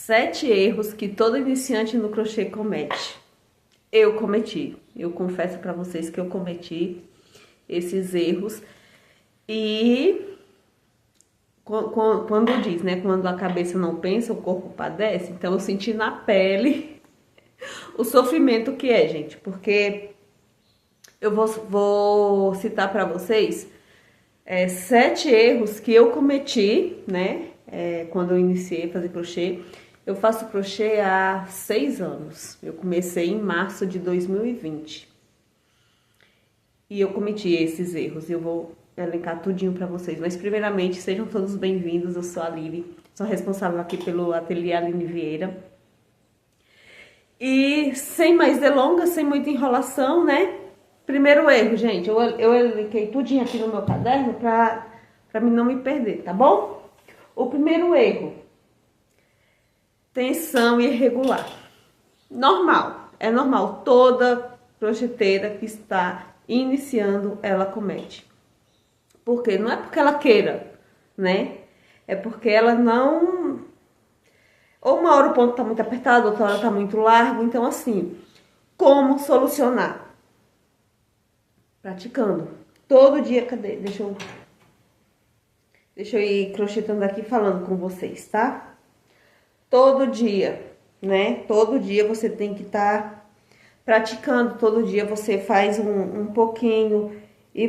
7 erros que todo iniciante no crochê comete. Eu cometi. Eu confesso para vocês que eu cometi esses erros. E quando diz, né? Quando a cabeça não pensa, o corpo padece. Então eu senti na pele o sofrimento que é, gente. Porque eu vou citar para vocês 7 erros que eu cometi, né? Quando eu iniciei a fazer crochê. Eu faço crochê há 6 anos. Eu comecei em março de 2020. E eu cometi esses erros. Eu vou elencar tudinho pra vocês. Mas primeiramente, sejam todos bem-vindos. Eu sou a Lili. Sou responsável aqui pelo Ateliê Aline Vieira. E sem mais delongas, sem muita enrolação, né? Primeiro erro, gente. Eu elenquei tudinho aqui no meu caderno pra mim não me perder, tá bom? O primeiro erro. Tensão irregular. Normal, é normal, toda crocheteira que está iniciando, ela comete. Por quê? Não é porque ela queira, né? É porque ela não... Ou uma hora o ponto tá muito apertado, outra hora tá muito largo. Então, assim, como solucionar? Praticando. Todo dia, cadê? Deixa eu ir crochetando aqui falando com vocês, tá? Todo dia, né? Todo dia você tem que estar praticando. Todo dia você faz um pouquinho e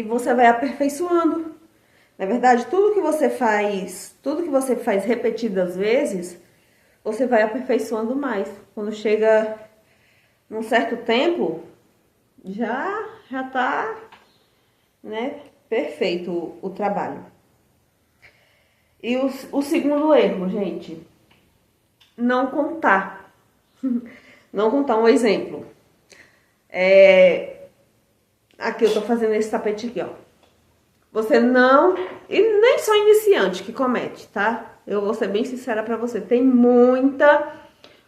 você vai aperfeiçoando. Na verdade, tudo que você faz repetidas vezes, você vai aperfeiçoando mais. Quando chega num certo tempo, já tá, né, perfeito o trabalho. E o segundo erro, gente, não contar. Não contar. Um exemplo. Aqui eu tô fazendo esse tapete aqui, ó. Você não... E nem só iniciante que comete, tá? Eu vou ser bem sincera pra você. Tem muita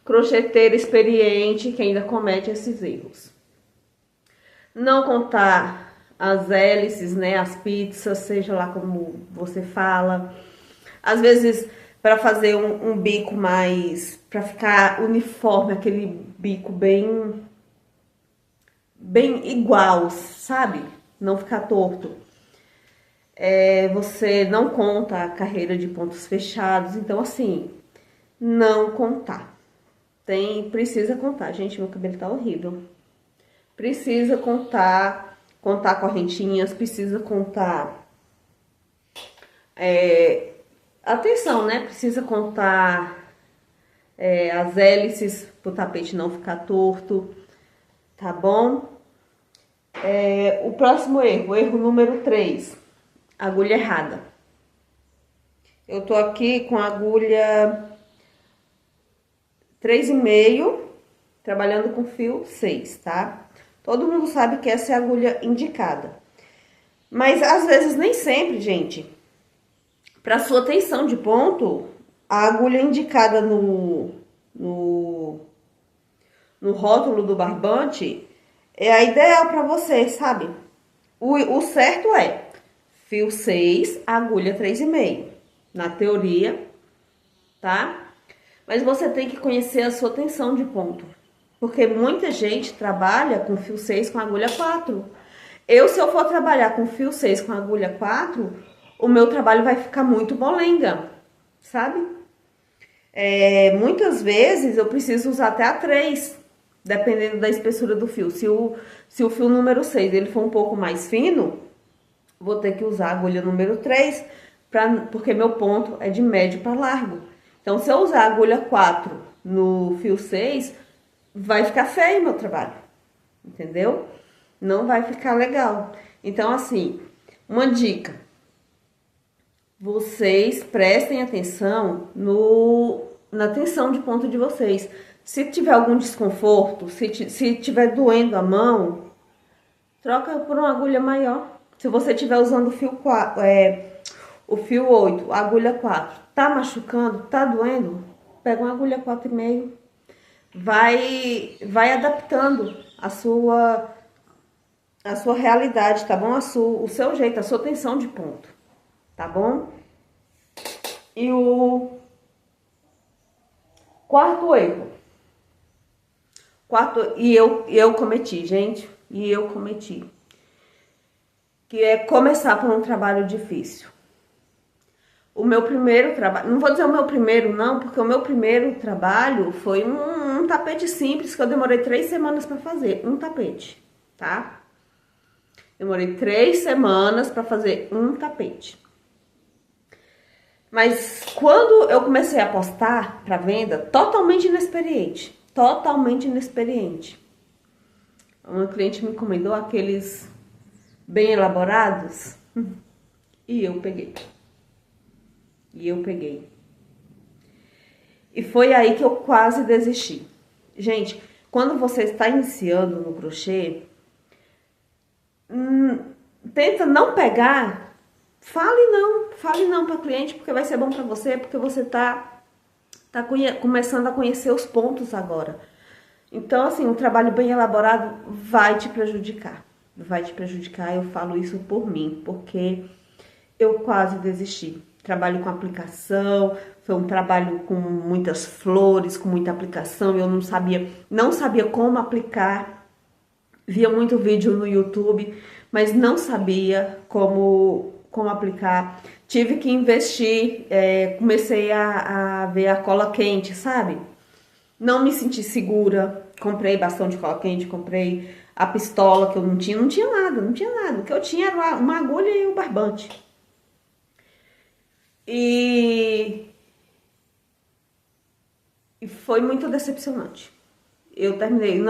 crocheteira experiente que ainda comete esses erros. Não contar as hélices, né? As pizzas, seja lá como você fala. Às vezes, para fazer um bico mais... Para ficar uniforme, aquele bico bem igual, sabe? Não ficar torto. Você não conta a carreira de pontos fechados. Então, assim, não contar. Precisa contar. Gente, meu cabelo tá horrível. Precisa contar correntinhas, precisa contar... Atenção, né? Precisa contar as hélices pro tapete não ficar torto, tá bom? O próximo erro, erro número 3, agulha errada. Eu tô aqui com a agulha 3,5, trabalhando com fio 6, tá? Todo mundo sabe que essa é a agulha indicada. Mas às vezes, nem sempre, gente... Para sua tensão de ponto, a agulha indicada no rótulo do barbante é a ideal para você, sabe? O certo é fio 6, agulha 3,5, na teoria, tá? Mas você tem que conhecer a sua tensão de ponto, porque muita gente trabalha com fio 6 com agulha 4. Se eu for trabalhar com fio 6 com agulha 4... o meu trabalho vai ficar muito molenga, sabe? Muitas vezes eu preciso usar até a 3, dependendo da espessura do fio. Se o fio número 6 ele for um pouco mais fino, vou ter que usar a agulha número 3, porque meu ponto é de médio para largo. Então, se eu usar a agulha 4 no fio 6, vai ficar feio o meu trabalho, entendeu? Não vai ficar legal. Então, assim, uma dica... Vocês prestem atenção na tensão de ponto de vocês. Se tiver algum desconforto, se tiver doendo a mão, troca por uma agulha maior. Se você estiver usando o fio 4, o fio 8, a agulha 4, tá machucando, tá doendo, pega uma agulha 4,5. Vai adaptando a sua realidade, tá bom? O seu jeito, a sua tensão de ponto. Tá bom? E o quarto erro. Eu cometi, gente. E eu cometi. Que é começar por um trabalho difícil. O meu primeiro trabalho, não vou dizer o meu primeiro não, porque o meu primeiro trabalho foi um tapete simples que eu demorei 3 semanas para fazer, um tapete, tá? Demorei 3 semanas para fazer um tapete. Mas quando eu comecei a postar para venda, totalmente inexperiente, uma cliente me encomendou aqueles bem elaborados e eu peguei. E foi aí que eu quase desisti. Gente, quando você está iniciando no crochê, tenta não pegar, fale não para cliente, porque vai ser bom para você, porque você tá começando a conhecer os pontos agora. Então, assim, um trabalho bem elaborado vai te prejudicar. Eu falo isso por mim, porque eu quase desisti. Trabalho com aplicação, foi um trabalho com muitas flores, com muita aplicação, eu não sabia como aplicar. Via muito vídeo no YouTube, mas não sabia como aplicar. Tive que investir, comecei a ver a cola quente, sabe? Não me senti segura, comprei bastão de cola quente, comprei a pistola que eu não tinha nada. O que eu tinha era uma agulha e um barbante. E foi muito decepcionante. Eu terminei,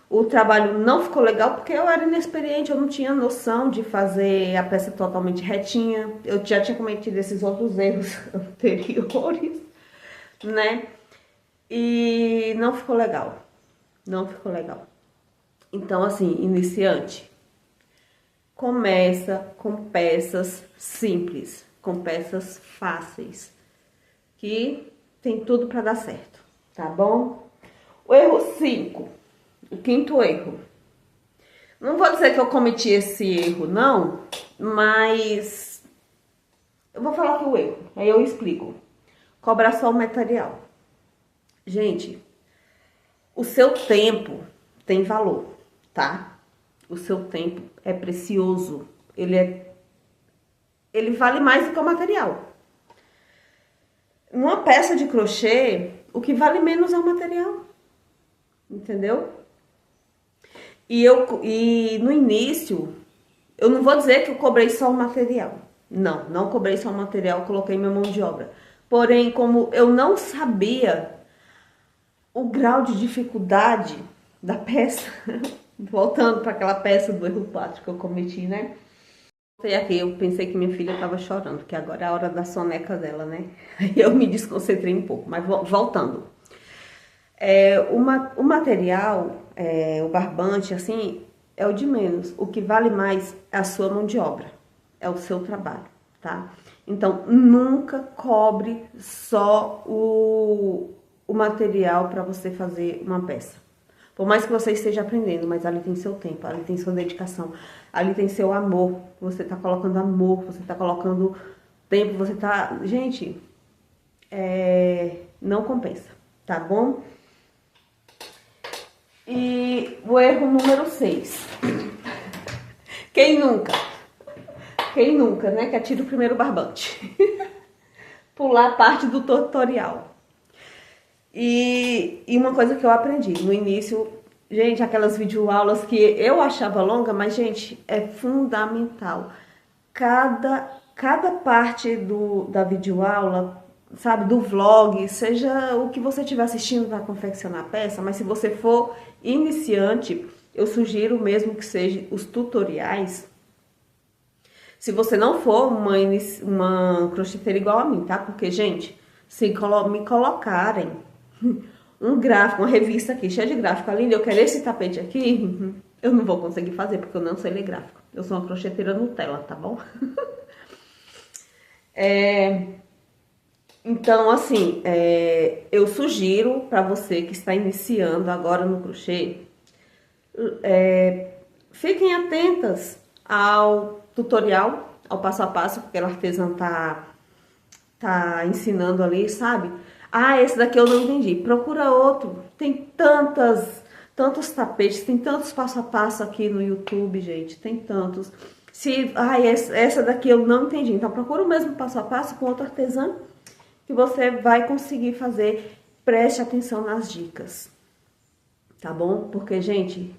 o trabalho não ficou legal porque eu era inexperiente, eu não tinha noção de fazer a peça totalmente retinha. Eu já tinha cometido esses outros erros anteriores, né? E não ficou legal. Então, assim, iniciante, começa com peças simples, com peças fáceis, que tem tudo para dar certo, tá bom? O erro 5, o quinto erro. Não vou dizer que eu cometi esse erro, não, mas eu vou falar que o erro, aí eu explico. Cobrar só o material. Gente, o seu tempo tem valor, tá? O seu tempo é precioso, ele vale mais do que o material. Numa peça de crochê, o que vale menos é o material, entendeu? E no início, eu não vou dizer que eu cobrei só o material. Não cobrei só o material, coloquei minha mão de obra. Porém, como eu não sabia o grau de dificuldade da peça, voltando para aquela peça do erro 4 que eu cometi, né? Aqui, eu pensei que minha filha estava chorando, que agora é a hora da soneca dela, né? Aí eu me desconcentrei um pouco, mas voltando. O material, o barbante, assim, é o de menos. O que vale mais é a sua mão de obra, é o seu trabalho, tá? Então, nunca cobre só o material para você fazer uma peça. Por mais que você esteja aprendendo, mas ali tem seu tempo, ali tem sua dedicação, ali tem seu amor. Você tá colocando amor, você tá colocando tempo, você tá... Gente, não compensa, tá bom? E o erro número 6. Quem nunca, né? Que atira o primeiro barbante. Pular parte do tutorial. E uma coisa que eu aprendi no início, gente, aquelas videoaulas que eu achava longa, mas, gente, é fundamental. Cada parte da videoaula, sabe, do vlog, seja o que você estiver assistindo para confeccionar a peça, mas se você for iniciante, eu sugiro mesmo que seja os tutoriais. Se você não for uma crocheteira igual a mim, tá? Porque, gente, se me colocarem um gráfico, uma revista aqui cheia de gráfico, Aline, eu quero esse tapete aqui, eu não vou conseguir fazer, porque eu não sei ler gráfico. Eu sou uma crocheteira Nutella, tá bom? Então, assim, eu sugiro para você que está iniciando agora no crochê, fiquem atentas ao tutorial, ao passo a passo, porque a artesã tá tá ensinando ali, sabe? Ah, esse daqui eu não entendi. Procura outro. Tem tantos tapetes, tem tantos passo a passo aqui no YouTube, gente. Tem tantos. Se, essa daqui eu não entendi. Então procura o mesmo passo a passo com outro artesã que você vai conseguir fazer. Preste atenção nas dicas. Tá bom? Porque, gente,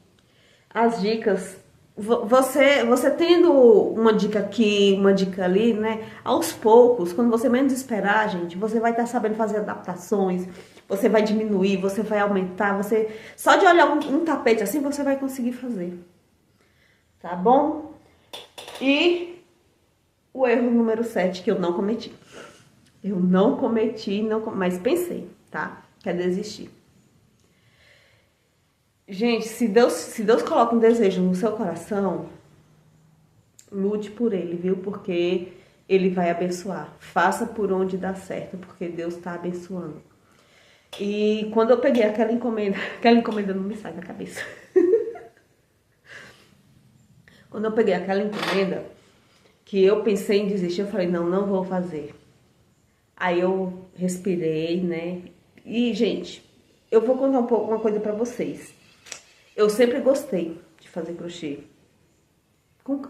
as dicas, você tendo uma dica aqui, uma dica ali, né? Aos poucos, quando você menos esperar, gente, você vai estar sabendo fazer adaptações, você vai diminuir, você vai aumentar, só de olhar um tapete assim, você vai conseguir fazer. Tá bom? E o erro número 7 que eu não cometi. Eu não cometi, mas pensei, tá? Quer desistir. Gente, se Deus coloca um desejo no seu coração, lute por ele, viu? Porque ele vai abençoar. Faça por onde dá certo, porque Deus tá abençoando. E quando eu peguei aquela encomenda não me sai da cabeça. Quando eu peguei aquela encomenda, que eu pensei em desistir, eu falei, não vou fazer. Aí eu respirei, né? E, gente, eu vou contar uma coisa pra vocês. Eu sempre gostei de fazer crochê.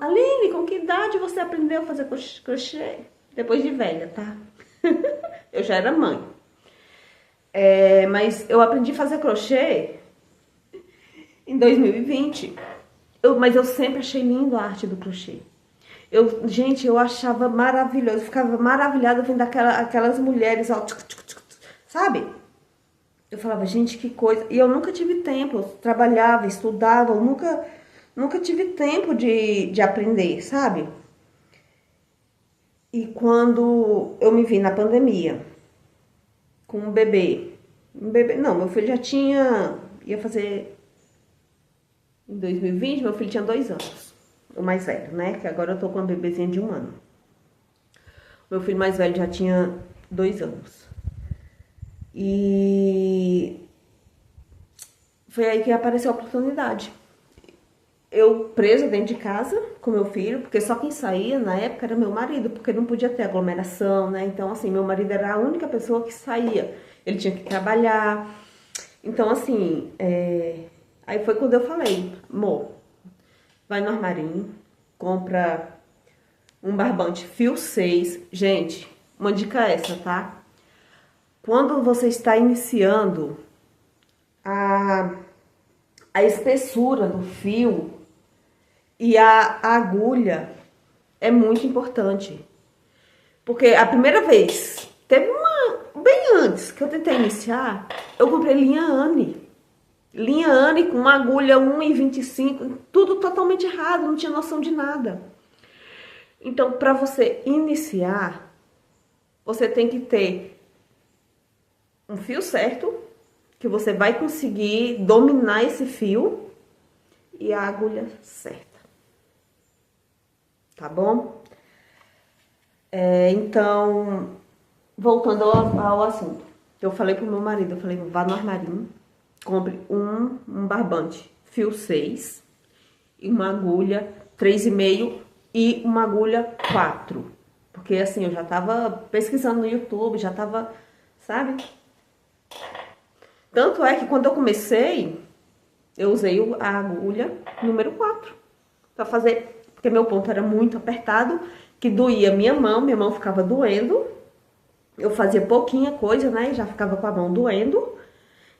Aline, com que idade você aprendeu a fazer crochê? Depois de velha, tá? Eu já era mãe. Mas eu aprendi a fazer crochê em 2020. Mas eu sempre achei lindo a arte do crochê. Gente, eu achava maravilhoso. Eu ficava maravilhada vendo aquelas mulheres, ó, sabe? Eu falava, gente, que coisa. E eu nunca tive tempo. Eu trabalhava, estudava. Eu nunca tive tempo de aprender, sabe? E quando eu me vi na pandemia, com um bebê. Não, meu filho já ia fazer... Em 2020, meu filho tinha 2 anos. O mais velho, né? Que agora eu tô com uma bebezinha de 1 ano. Meu filho mais velho já tinha 2 anos. E foi aí que apareceu a oportunidade. Eu presa dentro de casa com meu filho, porque só quem saía na época era meu marido, porque não podia ter aglomeração, né? Então, assim, meu marido era a única pessoa que saía. Ele tinha que trabalhar. Então, assim, aí foi quando eu falei, amor, vai no armarinho, compra um barbante fio 6. Gente, uma dica essa, tá? Quando você está iniciando, a espessura do fio e a agulha é muito importante. Porque a primeira vez, bem antes que eu tentei iniciar, eu comprei linha Anne. Linha Anne com uma agulha 1,25, tudo totalmente errado, não tinha noção de nada. Então, para você iniciar, você tem que ter um fio certo, que você vai conseguir dominar esse fio, e a agulha certa. Tá bom? Então, voltando ao assunto. Eu falei pro meu marido, eu falei, vá no armarinho, compre um barbante fio 6, e uma agulha 3,5 e uma agulha 4. Porque assim, eu já tava pesquisando no YouTube, já tava, sabe? Tanto é que quando eu comecei, eu usei a agulha número 4 pra fazer, porque meu ponto era muito apertado, que doía minha mão ficava doendo. Eu fazia pouquinha coisa, né, e já ficava com a mão doendo.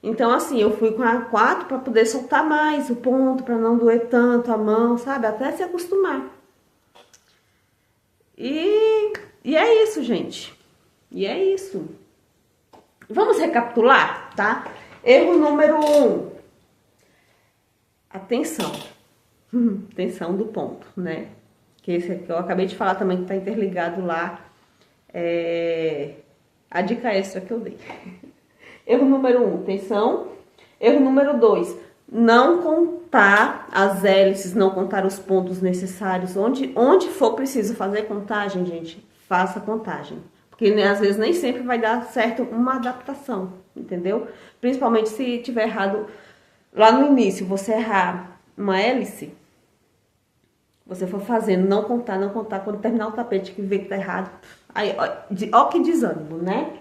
Então, assim, eu fui com a 4 pra poder soltar mais o ponto, pra não doer tanto a mão, sabe? Até se acostumar. E é isso, gente. E é isso. Vamos recapitular, tá? Erro número 1. Atenção. Atenção do ponto, né? Que esse aqui eu acabei de falar também, que tá interligado lá. A dica extra que eu dei. Erro número 1, atenção. Erro número 2, não contar as hélices, não contar os pontos necessários. Onde for preciso fazer contagem, gente, faça contagem. Porque às vezes nem sempre vai dar certo uma adaptação, entendeu? Principalmente se tiver errado lá no início, você errar uma hélice, você for fazendo, não contar, quando terminar o tapete que vê que tá errado, aí, ó que desânimo, né?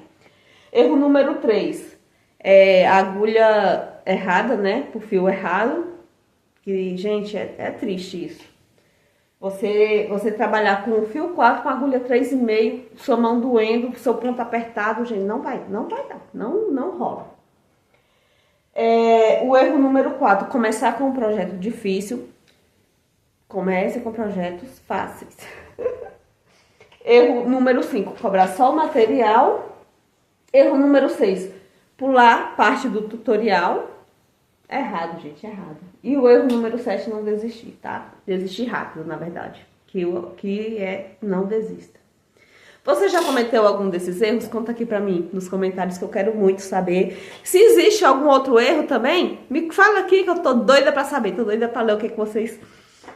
Erro número 3, a agulha errada, né? Por fio errado, que, gente, é triste isso. Você trabalhar com fio 4, com agulha 3,5, sua mão doendo, seu ponto apertado, gente, não vai dar, não rola. O erro número 4, começar com um projeto difícil. Comece com projetos fáceis. Erro número 5, cobrar só o material. Erro número 6, pular parte do tutorial. Errado, gente, errado. E o erro número 7, não desistir, tá? Desistir rápido, na verdade. Não desista. Você já cometeu algum desses erros? Conta aqui pra mim nos comentários que eu quero muito saber. Se existe algum outro erro também, me fala aqui que eu tô doida pra saber. Tô doida pra ler o que vocês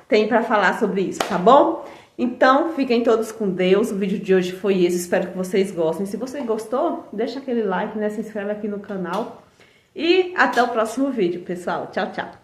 têm pra falar sobre isso, tá bom? Então, fiquem todos com Deus. O vídeo de hoje foi esse. Espero que vocês gostem. Se você gostou, deixa aquele like, né? Se inscreve aqui no canal. E até o próximo vídeo, pessoal. Tchau, tchau.